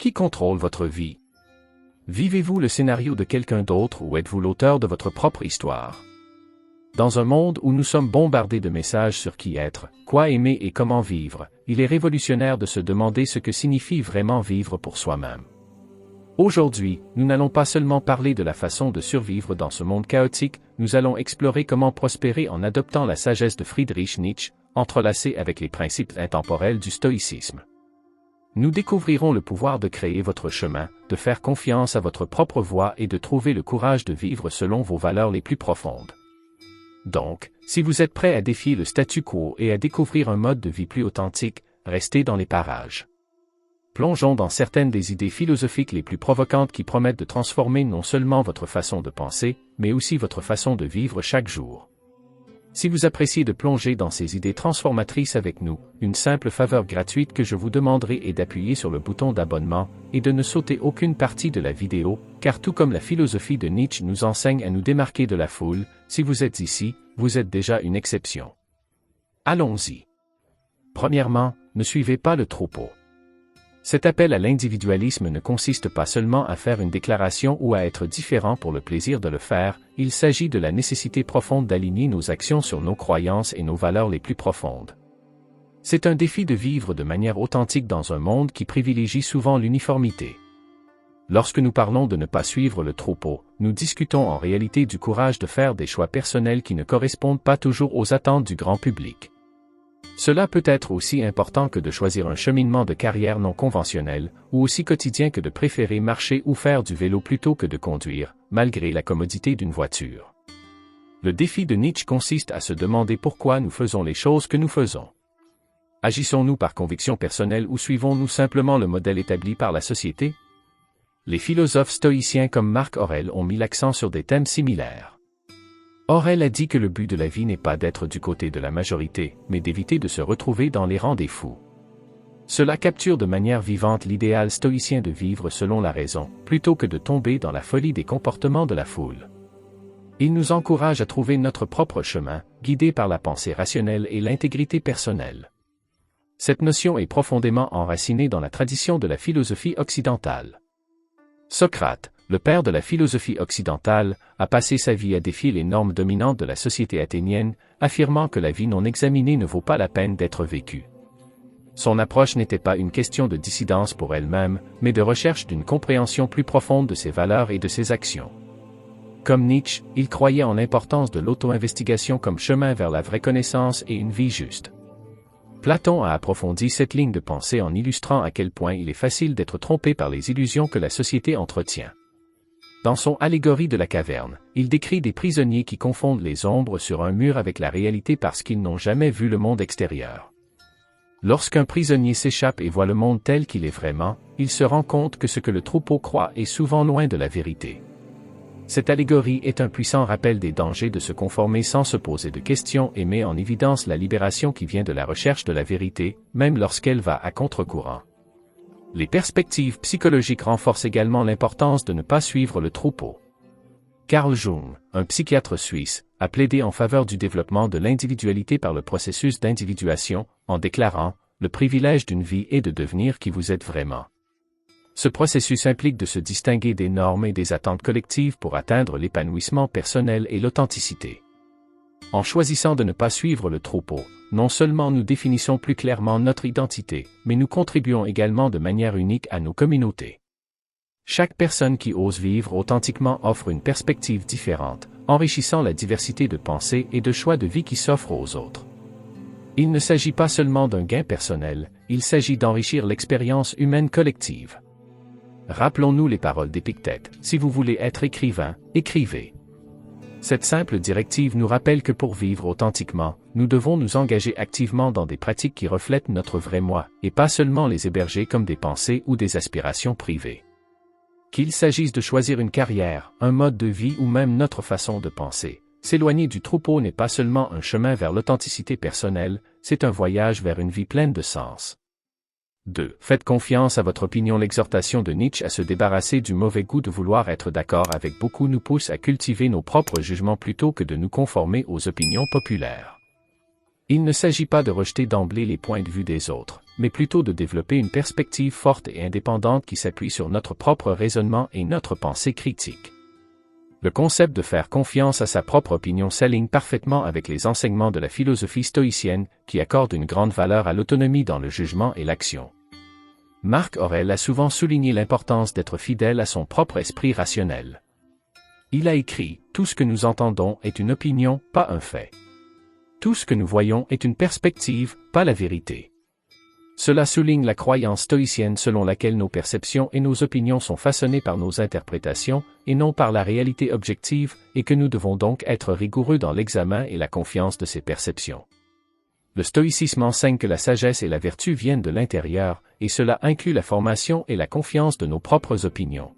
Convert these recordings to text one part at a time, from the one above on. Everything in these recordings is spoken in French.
Qui contrôle votre vie? Vivez-vous le scénario de quelqu'un d'autre ou êtes-vous l'auteur de votre propre histoire? Dans un monde où nous sommes bombardés de messages sur qui être, quoi aimer et comment vivre, il est révolutionnaire de se demander ce que signifie vraiment vivre pour soi-même. Aujourd'hui, nous n'allons pas seulement parler de la façon de survivre dans ce monde chaotique, nous allons explorer comment prospérer en adoptant la sagesse de Friedrich Nietzsche, entrelacée avec les principes intemporels du stoïcisme. Nous découvrirons le pouvoir de créer votre chemin, de faire confiance à votre propre voie et de trouver le courage de vivre selon vos valeurs les plus profondes. Donc, si vous êtes prêt à défier le statu quo et à découvrir un mode de vie plus authentique, restez dans les parages. Plongeons dans certaines des idées philosophiques les plus provocantes qui promettent de transformer non seulement votre façon de penser, mais aussi votre façon de vivre chaque jour. Si vous appréciez de plonger dans ces idées transformatrices avec nous, une simple faveur gratuite que je vous demanderai est d'appuyer sur le bouton d'abonnement et de ne sauter aucune partie de la vidéo, car tout comme la philosophie de Nietzsche nous enseigne à nous démarquer de la foule, si vous êtes ici, vous êtes déjà une exception. Allons-y. Premièrement, ne suivez pas le troupeau. Cet appel à l'individualisme ne consiste pas seulement à faire une déclaration ou à être différent pour le plaisir de le faire, il s'agit de la nécessité profonde d'aligner nos actions sur nos croyances et nos valeurs les plus profondes. C'est un défi de vivre de manière authentique dans un monde qui privilégie souvent l'uniformité. Lorsque nous parlons de ne pas suivre le troupeau, nous discutons en réalité du courage de faire des choix personnels qui ne correspondent pas toujours aux attentes du grand public. Cela peut être aussi important que de choisir un cheminement de carrière non conventionnel, ou aussi quotidien que de préférer marcher ou faire du vélo plutôt que de conduire, malgré la commodité d'une voiture. Le défi de Nietzsche consiste à se demander pourquoi nous faisons les choses que nous faisons. Agissons-nous par conviction personnelle ou suivons-nous simplement le modèle établi par la société? Les philosophes stoïciens comme Marc Aurèle ont mis l'accent sur des thèmes similaires. Aurèle a dit que le but de la vie n'est pas d'être du côté de la majorité, mais d'éviter de se retrouver dans les rangs des fous. Cela capture de manière vivante l'idéal stoïcien de vivre selon la raison, plutôt que de tomber dans la folie des comportements de la foule. Il nous encourage à trouver notre propre chemin, guidé par la pensée rationnelle et l'intégrité personnelle. Cette notion est profondément enracinée dans la tradition de la philosophie occidentale. Socrate, le père de la philosophie occidentale, a passé sa vie à défier les normes dominantes de la société athénienne, affirmant que la vie non examinée ne vaut pas la peine d'être vécue. Son approche n'était pas une question de dissidence pour elle-même, mais de recherche d'une compréhension plus profonde de ses valeurs et de ses actions. Comme Nietzsche, il croyait en l'importance de l'auto-investigation comme chemin vers la vraie connaissance et une vie juste. Platon a approfondi cette ligne de pensée en illustrant à quel point il est facile d'être trompé par les illusions que la société entretient. Dans son Allégorie de la caverne, il décrit des prisonniers qui confondent les ombres sur un mur avec la réalité parce qu'ils n'ont jamais vu le monde extérieur. Lorsqu'un prisonnier s'échappe et voit le monde tel qu'il est vraiment, il se rend compte que ce que le troupeau croit est souvent loin de la vérité. Cette allégorie est un puissant rappel des dangers de se conformer sans se poser de questions et met en évidence la libération qui vient de la recherche de la vérité, même lorsqu'elle va à contre-courant. Les perspectives psychologiques renforcent également l'importance de ne pas suivre le troupeau. Carl Jung, un psychiatre suisse, a plaidé en faveur du développement de l'individualité par le processus d'individuation, en déclarant « Le privilège d'une vie est de devenir qui vous êtes vraiment ». Ce processus implique de se distinguer des normes et des attentes collectives pour atteindre l'épanouissement personnel et l'authenticité. En choisissant de ne pas suivre le troupeau, non seulement nous définissons plus clairement notre identité, mais nous contribuons également de manière unique à nos communautés. Chaque personne qui ose vivre authentiquement offre une perspective différente, enrichissant la diversité de pensées et de choix de vie qui s'offrent aux autres. Il ne s'agit pas seulement d'un gain personnel, il s'agit d'enrichir l'expérience humaine collective. Rappelons-nous les paroles d'Épictète, si vous voulez être écrivain, écrivez. Cette simple directive nous rappelle que pour vivre authentiquement, nous devons nous engager activement dans des pratiques qui reflètent notre vrai moi, et pas seulement les héberger comme des pensées ou des aspirations privées. Qu'il s'agisse de choisir une carrière, un mode de vie ou même notre façon de penser, s'éloigner du troupeau n'est pas seulement un chemin vers l'authenticité personnelle, c'est un voyage vers une vie pleine de sens. 2. Faites confiance à votre opinion. L'exhortation de Nietzsche à se débarrasser du mauvais goût de vouloir être d'accord avec beaucoup nous pousse à cultiver nos propres jugements plutôt que de nous conformer aux opinions populaires. Il ne s'agit pas de rejeter d'emblée les points de vue des autres, mais plutôt de développer une perspective forte et indépendante qui s'appuie sur notre propre raisonnement et notre pensée critique. Le concept de faire confiance à sa propre opinion s'aligne parfaitement avec les enseignements de la philosophie stoïcienne, qui accorde une grande valeur à l'autonomie dans le jugement et l'action. Marc Aurèle a souvent souligné l'importance d'être fidèle à son propre esprit rationnel. Il a écrit « Tout ce que nous entendons est une opinion, pas un fait. Tout ce que nous voyons est une perspective, pas la vérité. » Cela souligne la croyance stoïcienne selon laquelle nos perceptions et nos opinions sont façonnées par nos interprétations et non par la réalité objective, et que nous devons donc être rigoureux dans l'examen et la confiance de ces perceptions. Le stoïcisme enseigne que la sagesse et la vertu viennent de l'intérieur, et cela inclut la formation et la confiance de nos propres opinions.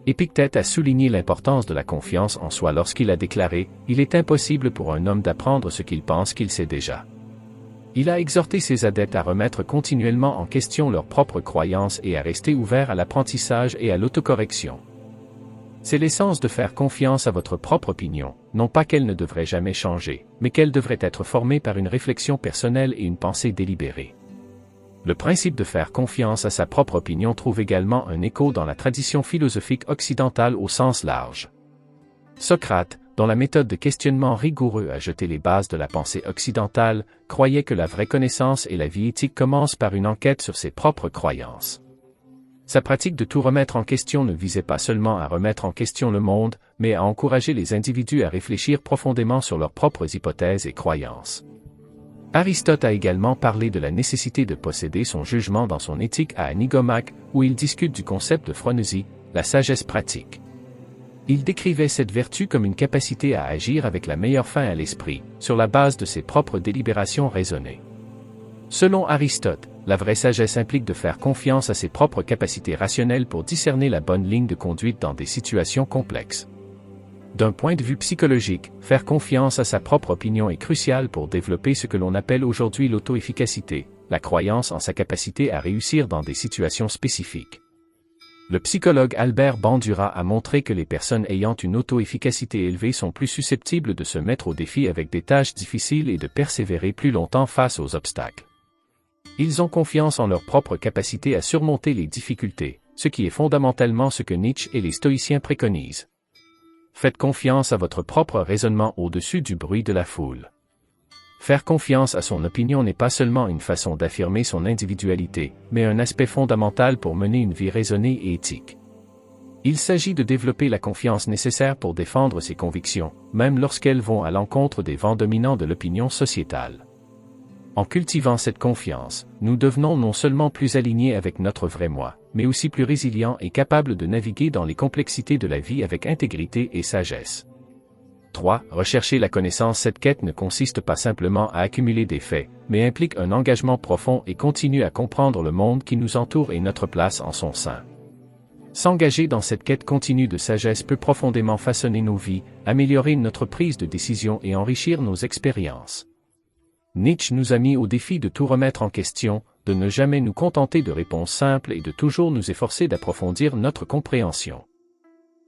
Épictète a souligné l'importance de la confiance en soi lorsqu'il a déclaré « Il est impossible pour un homme d'apprendre ce qu'il pense qu'il sait déjà ». Il a exhorté ses adeptes à remettre continuellement en question leurs propres croyances et à rester ouverts à l'apprentissage et à l'autocorrection. C'est l'essence de faire confiance à votre propre opinion, non pas qu'elle ne devrait jamais changer, mais qu'elle devrait être formée par une réflexion personnelle et une pensée délibérée. Le principe de faire confiance à sa propre opinion trouve également un écho dans la tradition philosophique occidentale au sens large. Socrate, dont la méthode de questionnement rigoureux a jeté les bases de la pensée occidentale, croyait que la vraie connaissance et la vie éthique commencent par une enquête sur ses propres croyances. Sa pratique de tout remettre en question ne visait pas seulement à remettre en question le monde, mais à encourager les individus à réfléchir profondément sur leurs propres hypothèses et croyances. Aristote a également parlé de la nécessité de posséder son jugement dans son Éthique à Nicomaque, où il discute du concept de phronésie, la sagesse pratique. Il décrivait cette vertu comme une capacité à agir avec la meilleure fin à l'esprit, sur la base de ses propres délibérations raisonnées. Selon Aristote, la vraie sagesse implique de faire confiance à ses propres capacités rationnelles pour discerner la bonne ligne de conduite dans des situations complexes. D'un point de vue psychologique, faire confiance à sa propre opinion est crucial pour développer ce que l'on appelle aujourd'hui l'auto-efficacité, la croyance en sa capacité à réussir dans des situations spécifiques. Le psychologue Albert Bandura a montré que les personnes ayant une auto-efficacité élevée sont plus susceptibles de se mettre au défi avec des tâches difficiles et de persévérer plus longtemps face aux obstacles. Ils ont confiance en leur propre capacité à surmonter les difficultés, ce qui est fondamentalement ce que Nietzsche et les stoïciens préconisent. Faites confiance à votre propre raisonnement au-dessus du bruit de la foule. Faire confiance à son opinion n'est pas seulement une façon d'affirmer son individualité, mais un aspect fondamental pour mener une vie raisonnée et éthique. Il s'agit de développer la confiance nécessaire pour défendre ses convictions, même lorsqu'elles vont à l'encontre des vents dominants de l'opinion sociétale. En cultivant cette confiance, nous devenons non seulement plus alignés avec notre vrai moi, mais aussi plus résilients et capables de naviguer dans les complexités de la vie avec intégrité et sagesse. 3. Rechercher la connaissance. Cette quête ne consiste pas simplement à accumuler des faits, mais implique un engagement profond et continu à comprendre le monde qui nous entoure et notre place en son sein. S'engager dans cette quête continue de sagesse peut profondément façonner nos vies, améliorer notre prise de décision et enrichir nos expériences. Nietzsche nous a mis au défi de tout remettre en question, de ne jamais nous contenter de réponses simples et de toujours nous efforcer d'approfondir notre compréhension.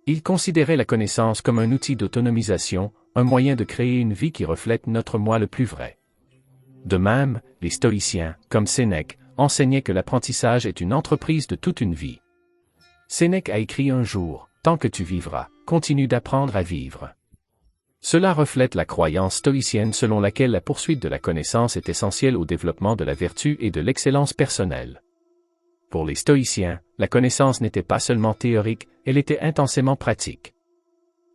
Il considérait la connaissance comme un outil d'autonomisation, un moyen de créer une vie qui reflète notre moi le plus vrai. De même, les stoïciens, comme Sénèque, enseignaient que l'apprentissage est une entreprise de toute une vie. Sénèque a écrit un jour, « Tant que tu vivras, continue d'apprendre à vivre ». Cela reflète la croyance stoïcienne selon laquelle la poursuite de la connaissance est essentielle au développement de la vertu et de l'excellence personnelle. Pour les stoïciens, la connaissance n'était pas seulement théorique, elle était intensément pratique.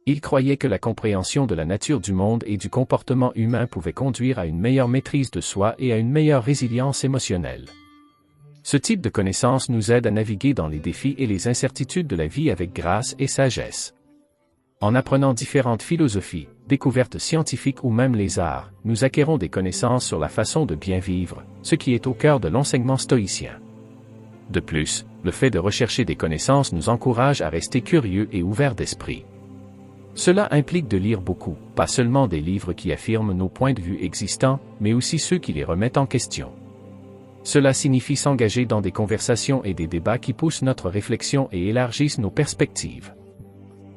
Ils croyaient que la compréhension de la nature du monde et du comportement humain pouvait conduire à une meilleure maîtrise de soi et à une meilleure résilience émotionnelle. Ce type de connaissance nous aide à naviguer dans les défis et les incertitudes de la vie avec grâce et sagesse. En apprenant différentes philosophies, découvertes scientifiques ou même les arts, nous acquérons des connaissances sur la façon de bien vivre, ce qui est au cœur de l'enseignement stoïcien. De plus, le fait de rechercher des connaissances nous encourage à rester curieux et ouverts d'esprit. Cela implique de lire beaucoup, pas seulement des livres qui affirment nos points de vue existants, mais aussi ceux qui les remettent en question. Cela signifie s'engager dans des conversations et des débats qui poussent notre réflexion et élargissent nos perspectives.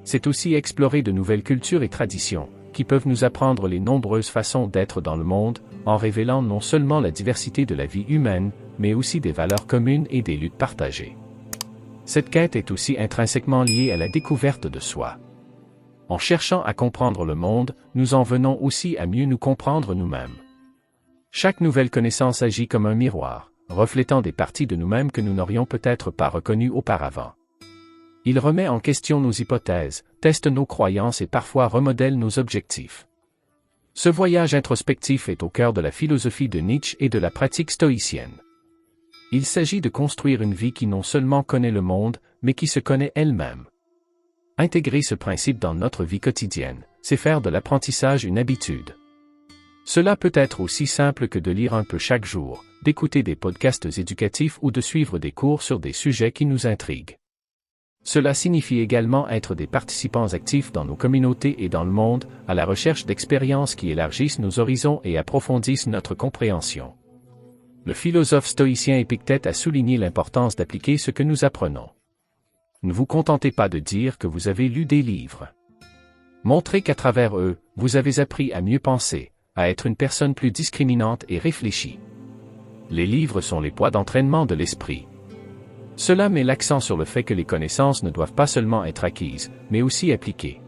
C'est aussi explorer de nouvelles cultures et traditions, qui peuvent nous apprendre les nombreuses façons d'être dans le monde, en révélant non seulement la diversité de la vie humaine, mais aussi des valeurs communes et des luttes partagées. Cette quête est aussi intrinsèquement liée à la découverte de soi. En cherchant à comprendre le monde, nous en venons aussi à mieux nous comprendre nous-mêmes. Chaque nouvelle connaissance agit comme un miroir, reflétant des parties de nous-mêmes que nous n'aurions peut-être pas reconnues auparavant. Il remet en question nos hypothèses, teste nos croyances et parfois remodèle nos objectifs. Ce voyage introspectif est au cœur de la philosophie de Nietzsche et de la pratique stoïcienne. Il s'agit de construire une vie qui non seulement connaît le monde, mais qui se connaît elle-même. Intégrer ce principe dans notre vie quotidienne, c'est faire de l'apprentissage une habitude. Cela peut être aussi simple que de lire un peu chaque jour, d'écouter des podcasts éducatifs ou de suivre des cours sur des sujets qui nous intriguent. Cela signifie également être des participants actifs dans nos communautés et dans le monde, à la recherche d'expériences qui élargissent nos horizons et approfondissent notre compréhension. Le philosophe stoïcien Épictète a souligné l'importance d'appliquer ce que nous apprenons. Ne vous contentez pas de dire que vous avez lu des livres. Montrez qu'à travers eux, vous avez appris à mieux penser, à être une personne plus discriminante et réfléchie. Les livres sont les poids d'entraînement de l'esprit. Cela met l'accent sur le fait que les connaissances ne doivent pas seulement être acquises, mais aussi appliquées.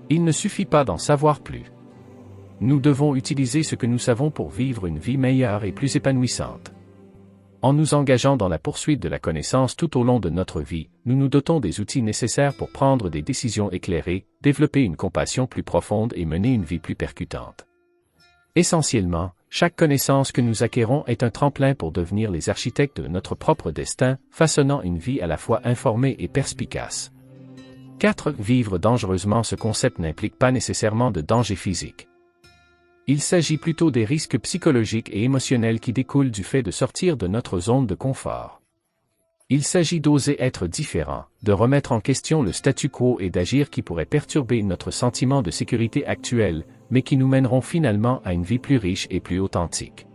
Il ne suffit pas d'en savoir plus. Nous devons utiliser ce que nous savons pour vivre une vie meilleure et plus épanouissante. En nous engageant dans la poursuite de la connaissance tout au long de notre vie, nous nous dotons des outils nécessaires pour prendre des décisions éclairées, développer une compassion plus profonde et mener une vie plus percutante. Essentiellement, chaque connaissance que nous acquérons est un tremplin pour devenir les architectes de notre propre destin, façonnant une vie à la fois informée et perspicace. 4. Vivre dangereusement. Ce concept n'implique pas nécessairement de danger physique. Il s'agit plutôt des risques psychologiques et émotionnels qui découlent du fait de sortir de notre zone de confort. Il s'agit d'oser être différent, de remettre en question le statu quo et d'agir qui pourrait perturber notre sentiment de sécurité actuel, mais qui nous mèneront finalement à une vie plus riche et plus authentique.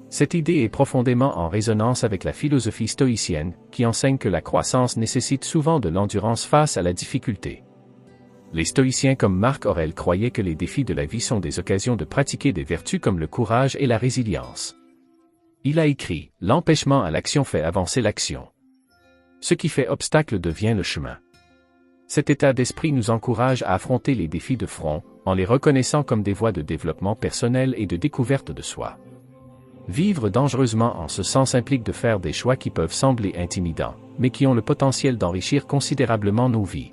Cette idée est profondément en résonance avec la philosophie stoïcienne, qui enseigne que la croissance nécessite souvent de l'endurance face à la difficulté. Les stoïciens comme Marc Aurèle croyaient que les défis de la vie sont des occasions de pratiquer des vertus comme le courage et la résilience. Il a écrit « L'empêchement à l'action fait avancer l'action. Ce qui fait obstacle devient le chemin. » Cet état d'esprit nous encourage à affronter les défis de front, en les reconnaissant comme des voies de développement personnel et de découverte de soi. Vivre dangereusement en ce sens implique de faire des choix qui peuvent sembler intimidants, mais qui ont le potentiel d'enrichir considérablement nos vies.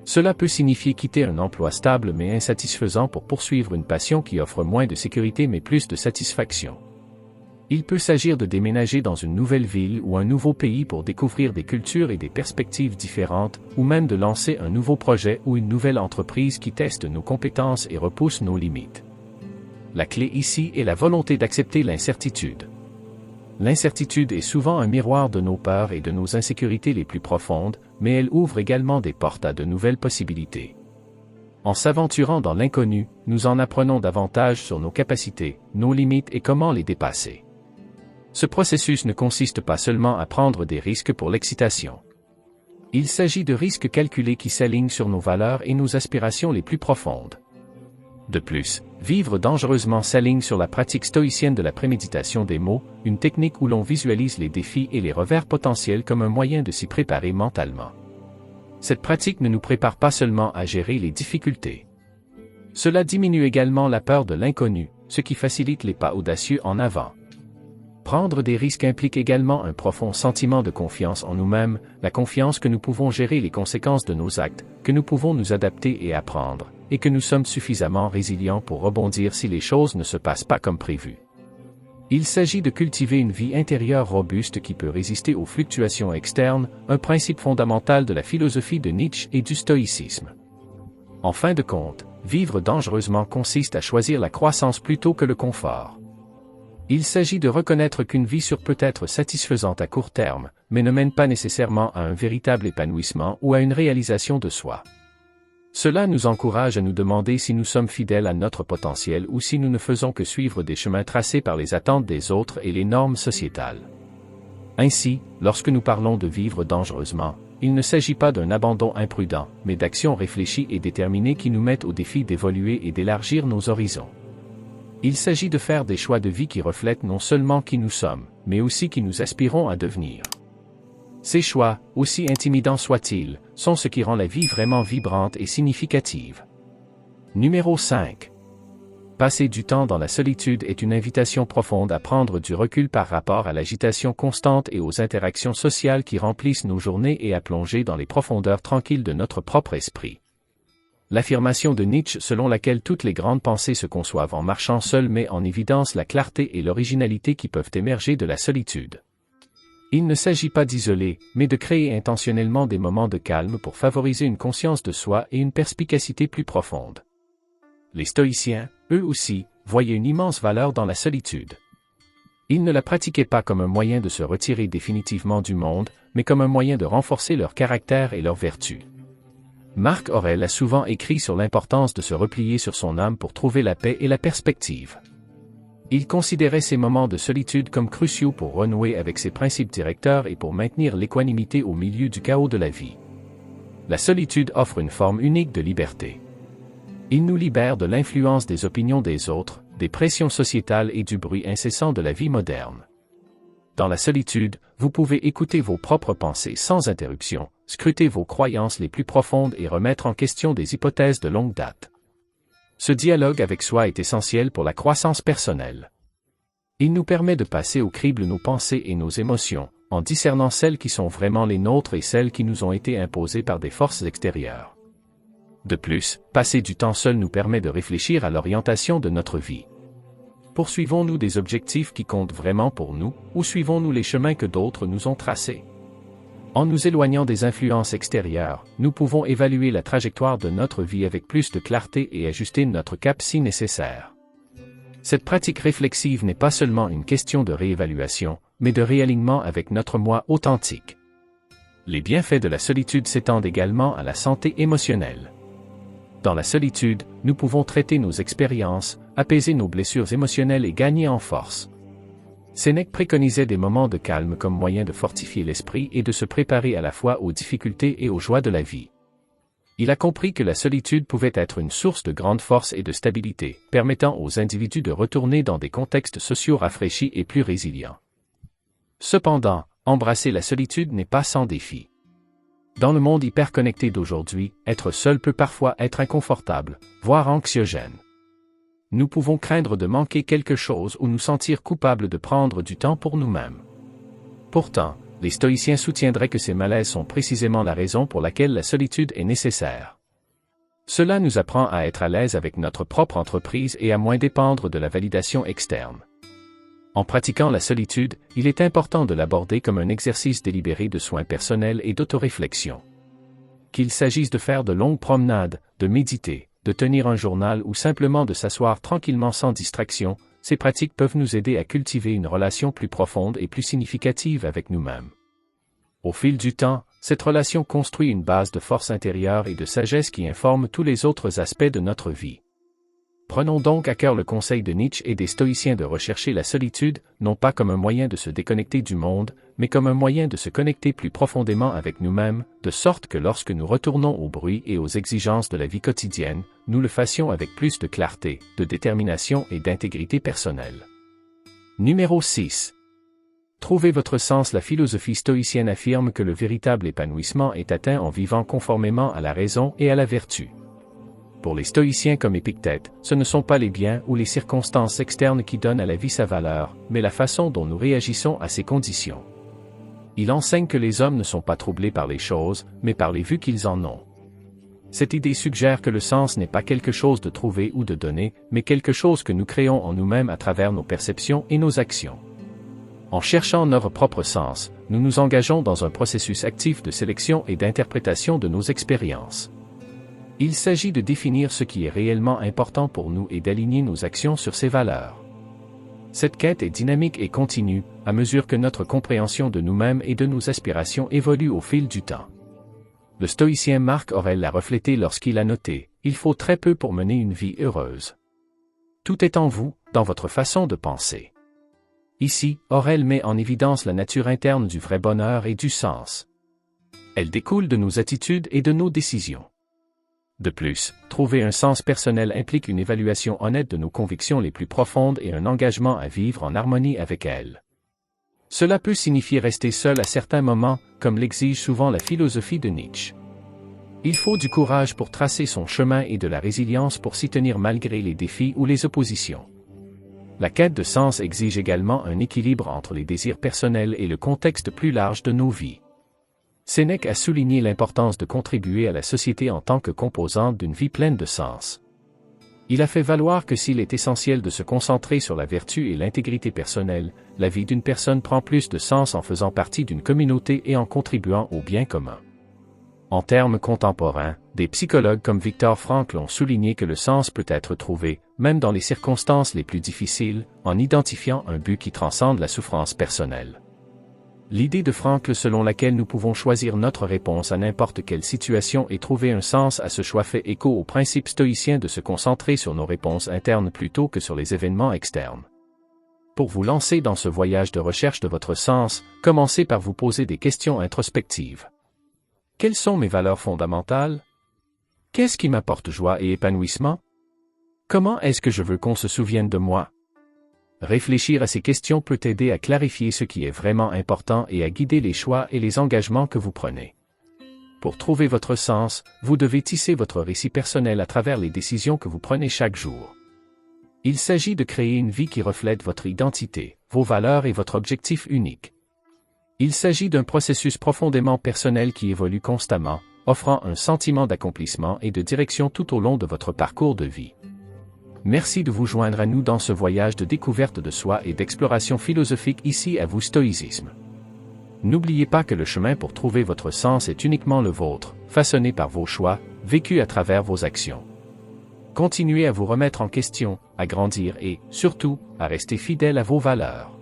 Cela peut signifier quitter un emploi stable mais insatisfaisant pour poursuivre une passion qui offre moins de sécurité mais plus de satisfaction. Il peut s'agir de déménager dans une nouvelle ville ou un nouveau pays pour découvrir des cultures et des perspectives différentes, ou même de lancer un nouveau projet ou une nouvelle entreprise qui teste nos compétences et repousse nos limites. La clé ici est la volonté d'accepter l'incertitude. L'incertitude est souvent un miroir de nos peurs et de nos insécurités les plus profondes, mais elle ouvre également des portes à de nouvelles possibilités. En s'aventurant dans l'inconnu, nous en apprenons davantage sur nos capacités, nos limites et comment les dépasser. Ce processus ne consiste pas seulement à prendre des risques pour l'excitation. Il s'agit de risques calculés qui s'alignent sur nos valeurs et nos aspirations les plus profondes. De plus, vivre dangereusement s'aligne sur la pratique stoïcienne de la préméditation des mots, une technique où l'on visualise les défis et les revers potentiels comme un moyen de s'y préparer mentalement. Cette pratique ne nous prépare pas seulement à gérer les difficultés. Cela diminue également la peur de l'inconnu, ce qui facilite les pas audacieux en avant. Prendre des risques implique également un profond sentiment de confiance en nous-mêmes, la confiance que nous pouvons gérer les conséquences de nos actes, que nous pouvons nous adapter et apprendre, et que nous sommes suffisamment résilients pour rebondir si les choses ne se passent pas comme prévu. Il s'agit de cultiver une vie intérieure robuste qui peut résister aux fluctuations externes, un principe fondamental de la philosophie de Nietzsche et du stoïcisme. En fin de compte, vivre dangereusement consiste à choisir la croissance plutôt que le confort. Il s'agit de reconnaître qu'une vie sûre peut être satisfaisante à court terme, mais ne mène pas nécessairement à un véritable épanouissement ou à une réalisation de soi. Cela nous encourage à nous demander si nous sommes fidèles à notre potentiel ou si nous ne faisons que suivre des chemins tracés par les attentes des autres et les normes sociétales. Ainsi, lorsque nous parlons de vivre dangereusement, il ne s'agit pas d'un abandon imprudent, mais d'actions réfléchies et déterminées qui nous mettent au défi d'évoluer et d'élargir nos horizons. Il s'agit de faire des choix de vie qui reflètent non seulement qui nous sommes, mais aussi qui nous aspirons à devenir. Ces choix, aussi intimidants soient-ils, sont ce qui rend la vie vraiment vibrante et significative. Numéro 5. Passer du temps dans la solitude est une invitation profonde à prendre du recul par rapport à l'agitation constante et aux interactions sociales qui remplissent nos journées et à plonger dans les profondeurs tranquilles de notre propre esprit. L'affirmation de Nietzsche selon laquelle toutes les grandes pensées se conçoivent en marchant seules met en évidence la clarté et l'originalité qui peuvent émerger de la solitude. Il ne s'agit pas d'isoler, mais de créer intentionnellement des moments de calme pour favoriser une conscience de soi et une perspicacité plus profonde. Les stoïciens, eux aussi, voyaient une immense valeur dans la solitude. Ils ne la pratiquaient pas comme un moyen de se retirer définitivement du monde, mais comme un moyen de renforcer leur caractère et leurs vertus. Marc Aurèle a souvent écrit sur l'importance de se replier sur son âme pour trouver la paix et la perspective. Il considérait ces moments de solitude comme cruciaux pour renouer avec ses principes directeurs et pour maintenir l'équanimité au milieu du chaos de la vie. La solitude offre une forme unique de liberté. Il nous libère de l'influence des opinions des autres, des pressions sociétales et du bruit incessant de la vie moderne. Dans la solitude, vous pouvez écouter vos propres pensées sans interruption, scruter vos croyances les plus profondes et remettre en question des hypothèses de longue date. Ce dialogue avec soi est essentiel pour la croissance personnelle. Il nous permet de passer au crible nos pensées et nos émotions, en discernant celles qui sont vraiment les nôtres et celles qui nous ont été imposées par des forces extérieures. De plus, passer du temps seul nous permet de réfléchir à l'orientation de notre vie. Poursuivons-nous des objectifs qui comptent vraiment pour nous, ou suivons-nous les chemins que d'autres nous ont tracés? En nous éloignant des influences extérieures, nous pouvons évaluer la trajectoire de notre vie avec plus de clarté et ajuster notre cap si nécessaire. Cette pratique réflexive n'est pas seulement une question de réévaluation, mais de réalignement avec notre moi authentique. Les bienfaits de la solitude s'étendent également à la santé émotionnelle. Dans la solitude, nous pouvons traiter nos expériences, apaiser nos blessures émotionnelles et gagner en force. Sénèque préconisait des moments de calme comme moyen de fortifier l'esprit et de se préparer à la fois aux difficultés et aux joies de la vie. Il a compris que la solitude pouvait être une source de grande force et de stabilité, permettant aux individus de retourner dans des contextes sociaux rafraîchis et plus résilients. Cependant, embrasser la solitude n'est pas sans défi. Dans le monde hyperconnecté d'aujourd'hui, être seul peut parfois être inconfortable, voire anxiogène. Nous pouvons craindre de manquer quelque chose ou nous sentir coupables de prendre du temps pour nous-mêmes. Pourtant, les stoïciens soutiendraient que ces malaises sont précisément la raison pour laquelle la solitude est nécessaire. Cela nous apprend à être à l'aise avec notre propre entreprise et à moins dépendre de la validation externe. En pratiquant la solitude, il est important de l'aborder comme un exercice délibéré de soins personnels et d'autoréflexion. Qu'il s'agisse de faire de longues promenades, de méditer, de tenir un journal ou simplement de s'asseoir tranquillement sans distraction, ces pratiques peuvent nous aider à cultiver une relation plus profonde et plus significative avec nous-mêmes. Au fil du temps, cette relation construit une base de force intérieure et de sagesse qui informe tous les autres aspects de notre vie. Prenons donc à cœur le conseil de Nietzsche et des stoïciens de rechercher la solitude, non pas comme un moyen de se déconnecter du monde, mais comme un moyen de se connecter plus profondément avec nous-mêmes, de sorte que lorsque nous retournons au bruit et aux exigences de la vie quotidienne, nous le fassions avec plus de clarté, de détermination et d'intégrité personnelle. Numéro 6. Trouvez votre sens. La philosophie stoïcienne affirme que le véritable épanouissement est atteint en vivant conformément à la raison et à la vertu. Pour les stoïciens comme Épictète, ce ne sont pas les biens ou les circonstances externes qui donnent à la vie sa valeur, mais la façon dont nous réagissons à ces conditions. Il enseigne que les hommes ne sont pas troublés par les choses, mais par les vues qu'ils en ont. Cette idée suggère que le sens n'est pas quelque chose de trouvé ou de donné, mais quelque chose que nous créons en nous-mêmes à travers nos perceptions et nos actions. En cherchant notre propre sens, nous nous engageons dans un processus actif de sélection et d'interprétation de nos expériences. Il s'agit de définir ce qui est réellement important pour nous et d'aligner nos actions sur ces valeurs. Cette quête est dynamique et continue, à mesure que notre compréhension de nous-mêmes et de nos aspirations évolue au fil du temps. Le stoïcien Marc Aurèle l'a reflété lorsqu'il a noté « Il faut très peu pour mener une vie heureuse. Tout est en vous, dans votre façon de penser. » Ici, Aurèle met en évidence la nature interne du vrai bonheur et du sens. Elle découle de nos attitudes et de nos décisions. De plus, trouver un sens personnel implique une évaluation honnête de nos convictions les plus profondes et un engagement à vivre en harmonie avec elles. Cela peut signifier rester seul à certains moments, comme l'exige souvent la philosophie de Nietzsche. Il faut du courage pour tracer son chemin et de la résilience pour s'y tenir malgré les défis ou les oppositions. La quête de sens exige également un équilibre entre les désirs personnels et le contexte plus large de nos vies. Sénèque a souligné l'importance de contribuer à la société en tant que composante d'une vie pleine de sens. Il a fait valoir que s'il est essentiel de se concentrer sur la vertu et l'intégrité personnelle, la vie d'une personne prend plus de sens en faisant partie d'une communauté et en contribuant au bien commun. En termes contemporains, des psychologues comme Viktor Frankl ont souligné que le sens peut être trouvé, même dans les circonstances les plus difficiles, en identifiant un but qui transcende la souffrance personnelle. L'idée de Frankl selon laquelle nous pouvons choisir notre réponse à n'importe quelle situation et trouver un sens à ce choix fait écho au principe stoïcien de se concentrer sur nos réponses internes plutôt que sur les événements externes. Pour vous lancer dans ce voyage de recherche de votre sens, commencez par vous poser des questions introspectives. Quelles sont mes valeurs fondamentales? Qu'est-ce qui m'apporte joie et épanouissement? Comment est-ce que je veux qu'on se souvienne de moi? Réfléchir à ces questions peut aider à clarifier ce qui est vraiment important et à guider les choix et les engagements que vous prenez. Pour trouver votre sens, vous devez tisser votre récit personnel à travers les décisions que vous prenez chaque jour. Il s'agit de créer une vie qui reflète votre identité, vos valeurs et votre objectif unique. Il s'agit d'un processus profondément personnel qui évolue constamment, offrant un sentiment d'accomplissement et de direction tout au long de votre parcours de vie. Merci de vous joindre à nous dans ce voyage de découverte de soi et d'exploration philosophique ici à vous Stoïcisme. N'oubliez pas que le chemin pour trouver votre sens est uniquement le vôtre, façonné par vos choix, vécu à travers vos actions. Continuez à vous remettre en question, à grandir et, surtout, à rester fidèle à vos valeurs.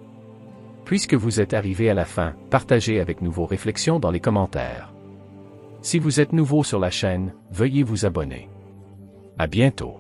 Puisque vous êtes arrivé à la fin, partagez avec nous vos réflexions dans les commentaires. Si vous êtes nouveau sur la chaîne, veuillez vous abonner. À bientôt.